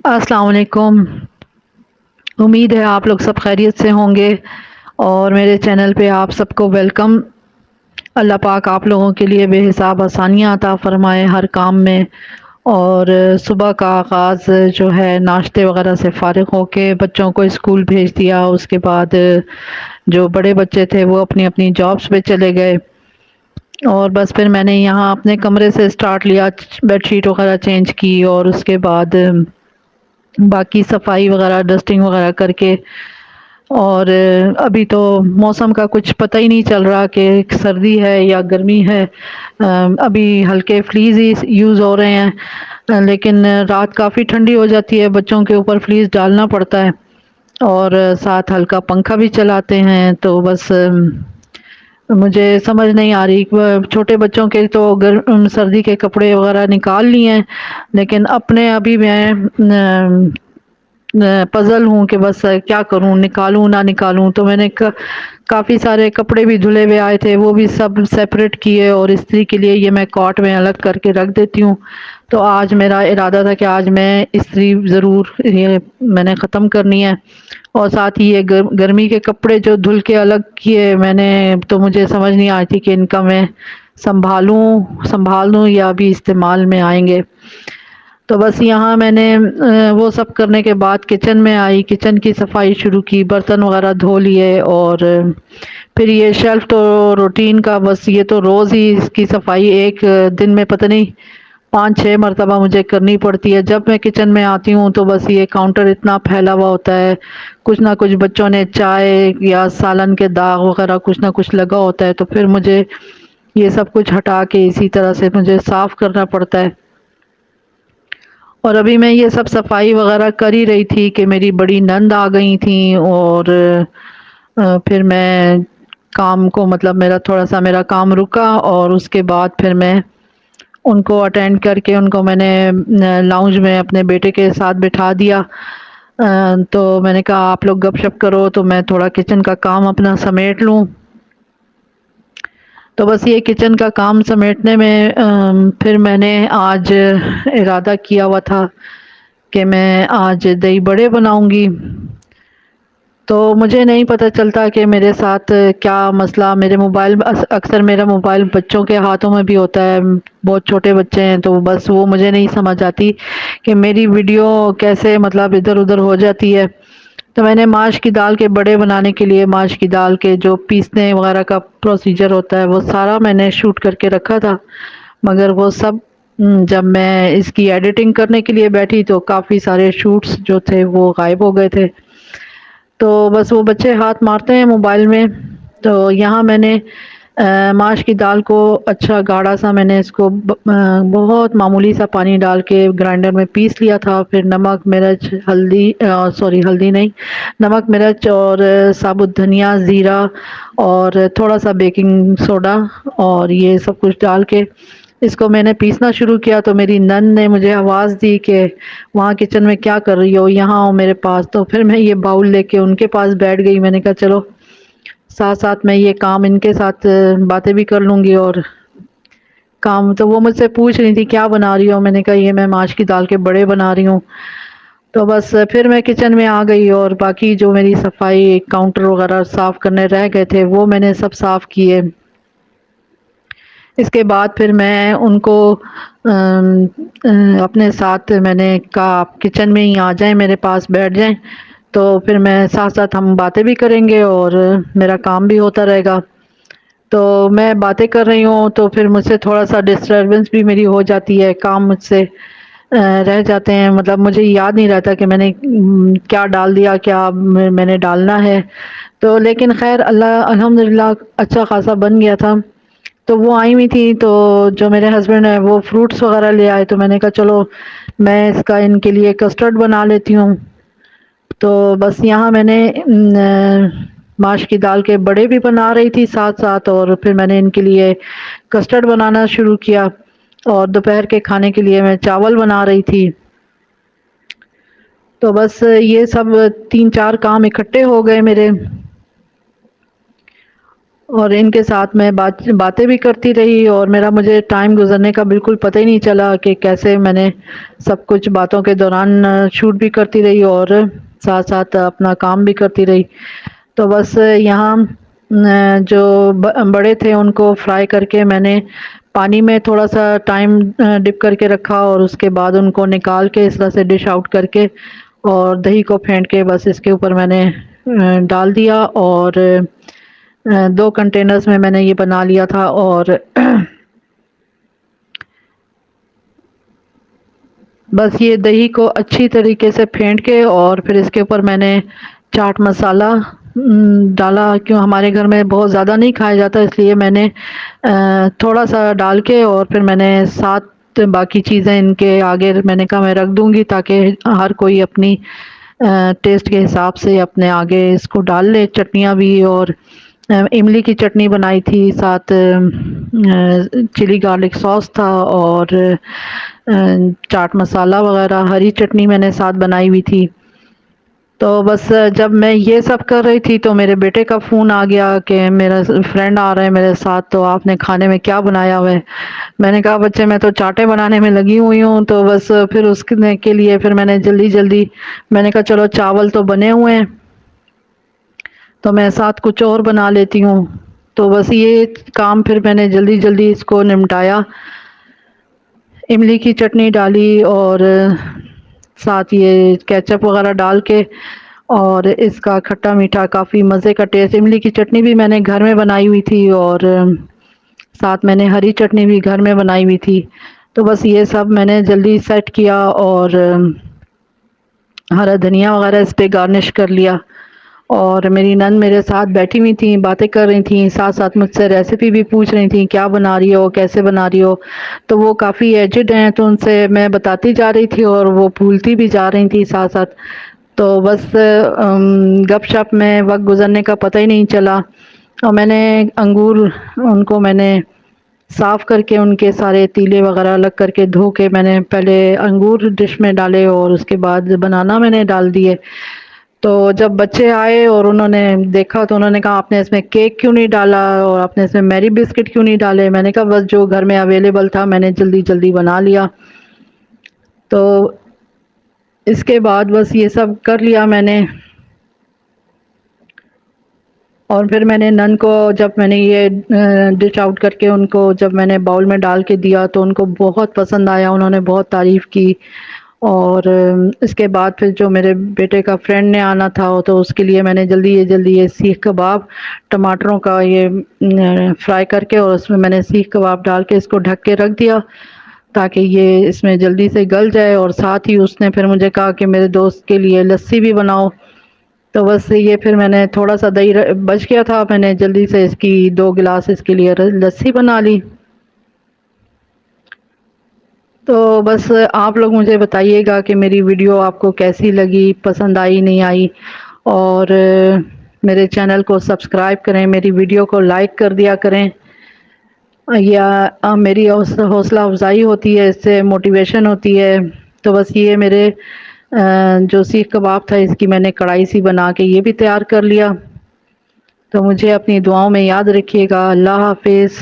السلام علیکم۔ امید ہے آپ لوگ سب خیریت سے ہوں گے، اور میرے چینل پہ آپ سب کو ویلکم۔ اللہ پاک آپ لوگوں کے لیے بے حساب آسانیاں عطا فرمائے ہر کام میں، اور صبح کا آغاز جو ہے ناشتے وغیرہ سے فارغ ہو کے بچوں کو اسکول بھیج دیا، اس کے بعد جو بڑے بچے تھے وہ اپنی اپنی جابس پہ چلے گئے، اور بس پھر میں نے یہاں اپنے کمرے سے سٹارٹ لیا، بیڈ شیٹ وغیرہ چینج کی، اور اس کے بعد باقی صفائی وغیرہ ڈسٹنگ وغیرہ کر کے، اور ابھی تو موسم کا کچھ پتہ ہی نہیں چل رہا کہ سردی ہے یا گرمی ہے۔ ابھی ہلکے فلیز ہی یوز ہو رہے ہیں، لیکن رات کافی ٹھنڈی ہو جاتی ہے، بچوں کے اوپر فلیز ڈالنا پڑتا ہے، اور ساتھ ہلکا پنکھا بھی چلاتے ہیں، تو بس مجھے سمجھ نہیں آ رہی۔ چھوٹے بچوں کے تو سردی کے کپڑے وغیرہ نکال لیے ہیں، لیکن اپنے ابھی میں پزل ہوں کہ بس کیا کروں، نکالوں نہ نکالوں۔ تو میں نے کافی سارے کپڑے بھی دھلے ہوئے آئے تھے، وہ بھی سب سیپریٹ کیے، اور استری کے لیے یہ میں کاٹ میں الگ کر کے رکھ دیتی ہوں۔ تو آج میرا ارادہ تھا کہ آج میں استری ضرور یہ میں نے ختم کرنی ہے، اور ساتھ ہی یہ گرمی کے کپڑے جو دھل کے الگ کیے میں نے، تو مجھے سمجھ نہیں آئی تھی کہ ان کا میں سنبھال لوں یا ابھی استعمال میں آئیں گے۔ تو بس یہاں میں نے وہ سب کرنے کے بعد کچن میں آئی، کچن کی صفائی شروع کی، برتن وغیرہ دھو لیے، اور پھر یہ شیلف تو روٹین کا، بس یہ تو روز ہی اس کی صفائی ایک دن میں پتہ نہیں 5-6 مرتبہ مجھے کرنی پڑتی ہے۔ جب میں کچن میں آتی ہوں تو بس یہ کاؤنٹر اتنا پھیلا ہوا ہوتا ہے، کچھ نہ کچھ بچوں نے چائے یا سالن کے داغ وغیرہ کچھ نہ کچھ لگا ہوتا ہے، تو پھر مجھے یہ سب کچھ ہٹا کے اسی طرح سے مجھے صاف کرنا پڑتا ہے۔ اور ابھی میں یہ سب صفائی وغیرہ کر ہی رہی تھی کہ میری بڑی نند آ گئی تھیں، اور پھر میں کام کو مطلب میرا کام رکا، اور اس کے بعد پھر میں ان کو اٹینڈ کر کے ان کو میں نے لاؤنج میں اپنے بیٹے کے ساتھ بٹھا دیا۔ تو میں نے کہا آپ لوگ گپ شپ کرو تو میں تھوڑا کچن کا کام اپنا سمیٹ لوں۔ تو بس یہ کچن کا کام سمیٹنے میں پھر میں نے آج ارادہ کیا ہوا تھا کہ میں آج دہی بڑے بناؤں گی۔ تو مجھے نہیں پتہ چلتا کہ میرے ساتھ کیا مسئلہ، اکثر میرا موبائل بچوں کے ہاتھوں میں بھی ہوتا ہے، بہت چھوٹے بچے ہیں، تو بس وہ مجھے نہیں سمجھ آتی کہ میری ویڈیو کیسے مطلب ادھر ادھر ہو جاتی ہے۔ تو میں نے ماش کی دال کے بڑے بنانے کے لیے ماش کی دال کے جو پیسنے وغیرہ کا پروسیجر ہوتا ہے وہ سارا میں نے شوٹ کر کے رکھا تھا، مگر وہ سب جب میں اس کی ایڈیٹنگ کرنے کے لیے بیٹھی تو کافی سارے شوٹس جو تھے وہ غائب ہو گئے تھے۔ تو بس وہ بچے ہاتھ مارتے ہیں موبائل میں، تو یہاں میں نے ماش کی دال کو اچھا گاڑھا سا میں نے اس کو بہت معمولی سا پانی ڈال کے گرائنڈر میں پیس لیا تھا، پھر نمک مرچ ہلدی نہیں، نمک مرچ اور ثابت دھنیا، زیرہ اور تھوڑا سا بیکنگ سوڈا، اور یہ سب کچھ ڈال کے اس کو میں نے پیسنا شروع کیا۔ تو میری نند نے مجھے آواز دی کہ وہاں کچن میں کیا کر رہی ہو، یہاں آؤ میرے پاس۔ تو پھر میں یہ باؤل لے کے ان کے پاس بیٹھ گئی، میں نے کہا چلو ساتھ ساتھ میں یہ کام ان کے ساتھ باتیں بھی کر لوں گی اور کام۔ تو وہ مجھ سے پوچھ رہی تھی کیا بنا رہی ہو، میں نے کہا یہ میں ماش کی دال کے بڑے بنا رہی ہوں۔ تو بس پھر میں کچن میں آ گئی، اور باقی جو میری صفائی کاؤنٹر وغیرہ صاف کرنے رہ گئے تھے وہ میں نے سب صاف کیے۔ اس کے بعد پھر میں ان کو اپنے ساتھ میں نے کہا آپ کچن میں ہی آ جائیں، میرے پاس بیٹھ جائیں، تو پھر میں ساتھ ساتھ ہم باتیں بھی کریں گے اور میرا کام بھی ہوتا رہے گا۔ تو میں باتیں کر رہی ہوں تو پھر مجھ سے تھوڑا سا ڈسٹربنس بھی میری ہو جاتی ہے، کام مجھ سے رہ جاتے ہیں، مطلب مجھے یاد نہیں رہتا کہ میں نے کیا ڈال دیا، کیا میں نے ڈالنا ہے۔ تو لیکن خیر اللہ الحمدللہ اچھا خاصا بن گیا تھا۔ تو وہ آئی ہوئی تھی، تو جو میرے ہسبینڈ ہیں وہ فروٹس وغیرہ لے آئے، تو میں نے کہا چلو میں اس کا ان کے لیے کسٹرڈ بنا لیتی ہوں۔ تو بس یہاں میں نے ماش کی دال کے بڑے بھی بنا رہی تھی ساتھ ساتھ، اور پھر میں نے ان کے لیے کسٹرڈ بنانا شروع کیا، اور دوپہر کے کھانے کے لیے میں چاول بنا رہی تھی۔ تو بس یہ سب 3-4 کام اکٹھے ہو گئے میرے، اور ان کے ساتھ میں باتیں بھی کرتی رہی، اور مجھے ٹائم گزرنے کا بالکل پتہ ہی نہیں چلا کہ کیسے میں نے سب کچھ باتوں کے دوران شوٹ بھی کرتی رہی اور ساتھ ساتھ اپنا کام بھی کرتی رہی۔ تو بس یہاں جو بڑے تھے ان کو فرائی کر کے میں نے پانی میں تھوڑا سا ٹائم ڈپ کر کے رکھا، اور اس کے بعد ان کو نکال کے اس طرح سے ڈش آؤٹ کر کے اور دہی کو پھینٹ کے بس اس کے اوپر میں نے ڈال دیا، اور 2 کنٹینرز میں نے یہ بنا لیا تھا۔ اور بس یہ دہی کو اچھی طریقے سے پھینٹ کے اور پھر اس کے اوپر میں نے چاٹ مسالہ ڈالا، کیوں ہمارے گھر میں بہت زیادہ نہیں کھایا جاتا، اس لیے میں نے تھوڑا سا ڈال کے اور پھر میں نے ساتھ باقی چیزیں ان کے آگے میں نے کہا میں رکھ دوں گی تاکہ ہر کوئی اپنی ٹیسٹ کے حساب سے اپنے آگے اس کو ڈال لے۔ چٹنیاں بھی، اور املی کی چٹنی بنائی تھی، ساتھ چلی گارلک سوس تھا، اور چاٹ مسالہ وغیرہ، ہری چٹنی میں نے ساتھ بنائی ہوئی تھی۔ تو بس جب میں یہ سب کر رہی تھی تو میرے بیٹے کا فون آ گیا کہ میرا فرینڈ آ رہا ہے میرے ساتھ، تو آپ نے کھانے میں کیا بنایا ہوا ہے؟ میں نے کہا بچے میں تو چاٹے بنانے میں لگی ہوئی ہوں۔ تو بس پھر اس کے لیے پھر میں نے جلدی جلدی میں نے کہا چلو چاول تو بنے ہوئے ہیں تو میں ساتھ کچھ اور بنا لیتی ہوں۔ تو بس یہ کام پھر میں نے جلدی جلدی اس کو نمٹایا، املی کی چٹنی ڈالی اور ساتھ یہ کیچپ وغیرہ ڈال کے، اور اس کا کھٹا میٹھا کافی مزے کا ٹیسٹ، املی کی چٹنی بھی میں نے گھر میں بنائی ہوئی تھی اور ساتھ میں نے ہری چٹنی بھی گھر میں بنائی ہوئی تھی۔ تو بس یہ سب میں نے جلدی سیٹ کیا اور ہرا دھنیا وغیرہ اس پہ گارنش کر لیا، اور میری نند میرے ساتھ بیٹھی ہوئی تھیں، باتیں کر رہی تھیں، ساتھ ساتھ مجھ سے ریسیپی بھی پوچھ رہی تھیں کیا بنا رہی ہو، کیسے بنا رہی ہو۔ تو وہ کافی ایجڈ ہیں تو ان سے میں بتاتی جا رہی تھی اور وہ بھولتی بھی جا رہی تھی ساتھ ساتھ۔ تو بس گپ شپ میں وقت گزرنے کا پتہ ہی نہیں چلا، اور میں نے انگور ان کو میں نے صاف کر کے ان کے سارے تیلے وغیرہ الگ کر کے دھو کے میں نے پہلے انگور ڈش میں ڈالے اور اس کے بعد بنانا میں نے ڈال دیے۔ تو جب بچے آئے اور انہوں نے دیکھا تو انہوں نے کہا آپ نے اس میں کیک کیوں نہیں ڈالا اور آپ نے اس میں میری بسکٹ کیوں نہیں ڈالے؟ میں نے کہا بس جو گھر میں اویلیبل تھا میں نے جلدی جلدی بنا لیا۔ تو اس کے بعد بس یہ سب کر لیا میں نے، اور پھر میں نے نن کو جب میں نے یہ ڈش آؤٹ کر کے ان کو جب میں نے باؤل میں ڈال کے دیا تو ان کو بہت پسند آیا، انہوں نے بہت تعریف کی۔ اور اس کے بعد پھر جو میرے بیٹے کا فرینڈ نے آنا تھا تو اس کے لیے میں نے جلدی یہ سیخ کباب ٹماٹروں کا یہ فرائی کر کے اور اس میں نے سیخ کباب ڈال کے اس کو ڈھک کے رکھ دیا تاکہ یہ اس میں جلدی سے گل جائے، اور ساتھ ہی اس نے پھر مجھے کہا کہ میرے دوست کے لیے لسی بھی بناؤ۔ تو بس یہ پھر میں نے تھوڑا سا دہی بچ گیا تھا، میں نے جلدی سے اس کی 2 گلاس اس کے لیے لسی بنا لی۔ تو بس آپ لوگ مجھے بتائیے گا کہ میری ویڈیو آپ کو کیسی لگی، پسند آئی نہیں آئی، اور میرے چینل کو سبسکرائب کریں، میری ویڈیو کو لائک کر دیا کریں، یا میری حوصلہ افزائی ہوتی ہے، اس سے موٹیویشن ہوتی ہے۔ تو بس یہ میرے جو سیخ کباب تھا اس کی میں نے کڑھائی سی بنا کے یہ بھی تیار کر لیا۔ تو مجھے اپنی دعاؤں میں یاد رکھیے گا۔ اللہ حافظ۔